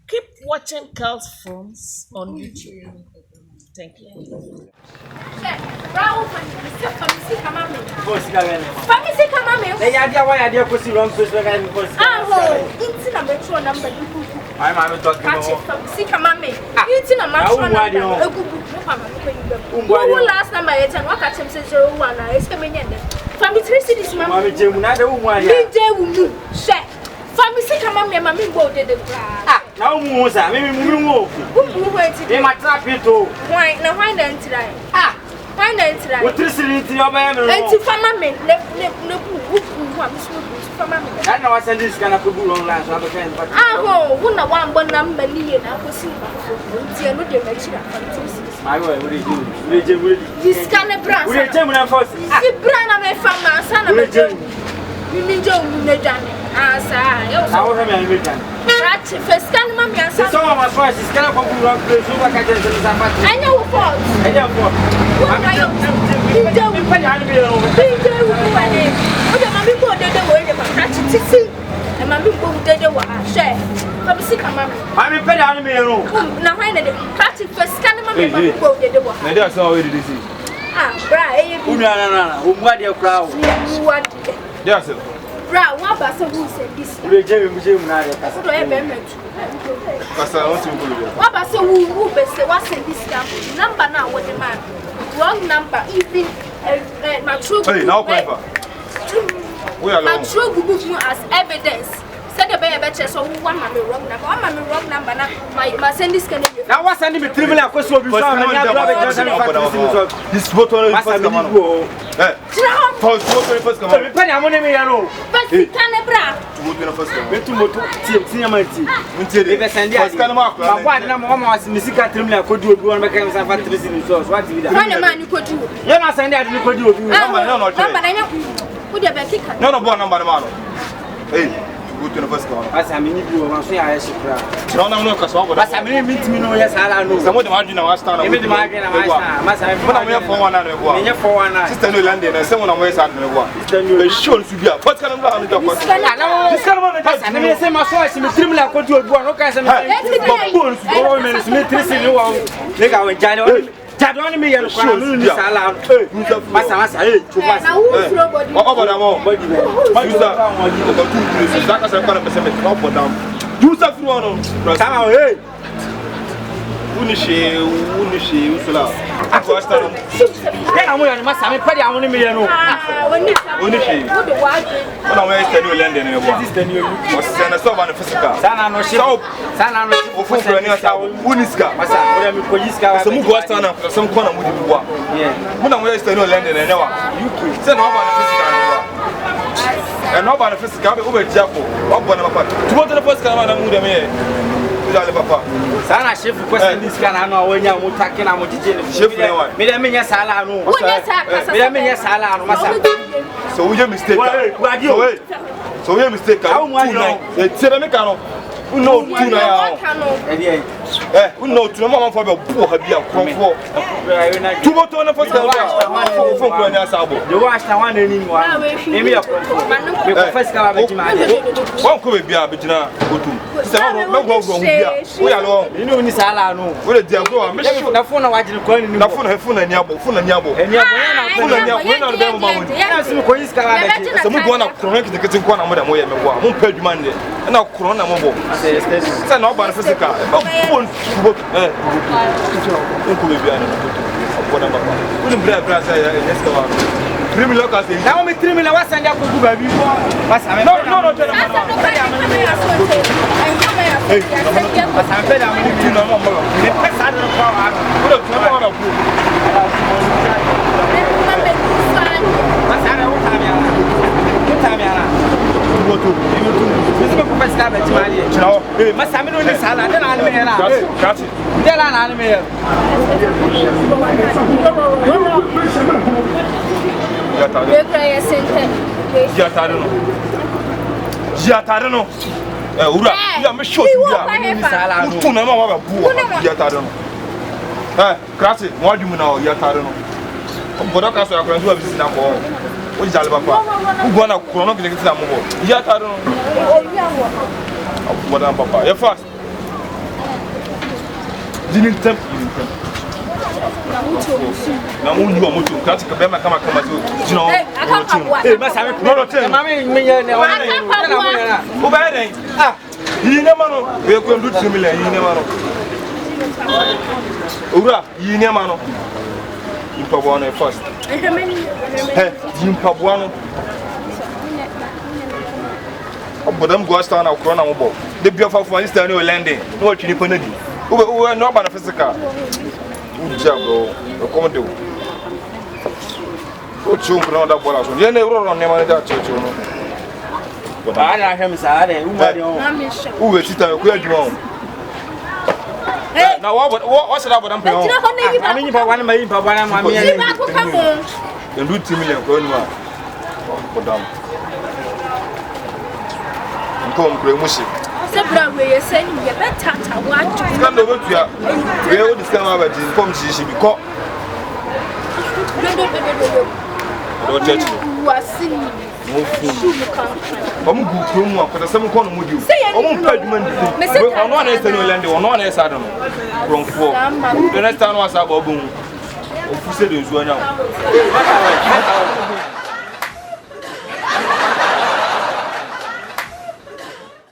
Keep watching Girls Phones on YouTube. Thank you. Family say come on, mammy go to the now, Musa, maybe moving over. They might trap you too. Why, now, why then today? Why then today? What is it? Your man, and to family, I know I said this kind of good on last other kind, but oh, wouldn't one but number million. I was seeing my way, what do you do? This kind of brand, we determine first. The brand of a farmer, son of a Joe. You mean Joe, as I was American. First, can mammy answer some of my voices cannot go wrong place. I know what. I know what. What I don't what about who said this? What about who say what's in this number now? What the man? Wrong number, even my true. Hey, now, we are my true book as evidence. Said the better so one man wrong number. One man wrong number now. My send this can now what's sending me 3 million questions before this photo is first come on. Penny, I'm on me. But you can't bra. To motor, if I send you, my wife and my mama was missing a trimmer could do one mechanism of factories. What do you do? Man, you could do. You're not saying that you could do. No, no, number. Hey. Good to the first one. As I mean, you want to say I should cry. No, but I mean, meet me, no, yes, I know. Some of the margin of our stand. I'm here for 1 hour. For 1 hour. Sister New London, and someone on West Island. It's sure to be a what kind of land? This kind of person, and I say my voice in the similar country of one. Okay, some they go in January. Jadoni me and Kwame Sala. Massa, hey, to pass. Over the wall, but you use a few hey. Unishi, Usula. I was telling you, must have a pretty only million. Unishi, when I went to New London, I was sent a sober physical. Sana, Sana, Uniska, some who was turned up some corner with the war. When I went to New London, and now send over the physical. And nobody physical over Japo, up one of my part. To what the first camera moved me. Sana chef question this can I know when you are talking about chef. Me sala no. Me sala no. So we mistake. So we mistake. How much? It's a mechanic. No, no, to mama for the poor have you come for 2 votes on the first you watch the one anymore. Maybe a first one could be a bit now. We are long. You know, Miss Alano. What a dear girl. The phone of watching the coin, the phone of phone and yabo, and yabo. Some one of correct the kitchen corner, Madame William, won't pay you Monday, and now Corona Momo. Send up on physical. Now, me 3 million was sent out to do baby. Giatarano. Ura, you are sure you are Crassi, what do you know? Yatarano. But I can't do this now. What is Alabama? Who want to chronological Yatarano? What am Papa? You're fast. Didn't tempt you. Na mu ni o moto ka ti ka be ma kama so you know eh ma sa me no ten ma me me ye ne wa na mo na o ba den ah yi ne ma no we ko ndu 2 million yi ne ma no ura yi ne ma no impa no first eh impa no obodam go stand na okro na mo bo de bia fa for stand no landing no twini pa na di o no ba na physical Uja bro, como deu? O tio não dá bola só. Ele não rola nem mais da tio não. Ah, na chama sabe, o vestita eu cuido de mão. Na o será bodam pe. A mim pa wana mai pa wana ma minha. Eu do time le ko no a. Bodam. Então eu mushi. Sebra we say you better tata what. Stand over to ya. We will discuss about this come she be call. Don't touch me. Wasi. Omu gu kromu akoda sem ko no mudi. Omu pa adwuma ndi. We ono na ese no lende, ono na ese adam. Kronfo. The next time no asa ba obu. Ofu se de nzu anya.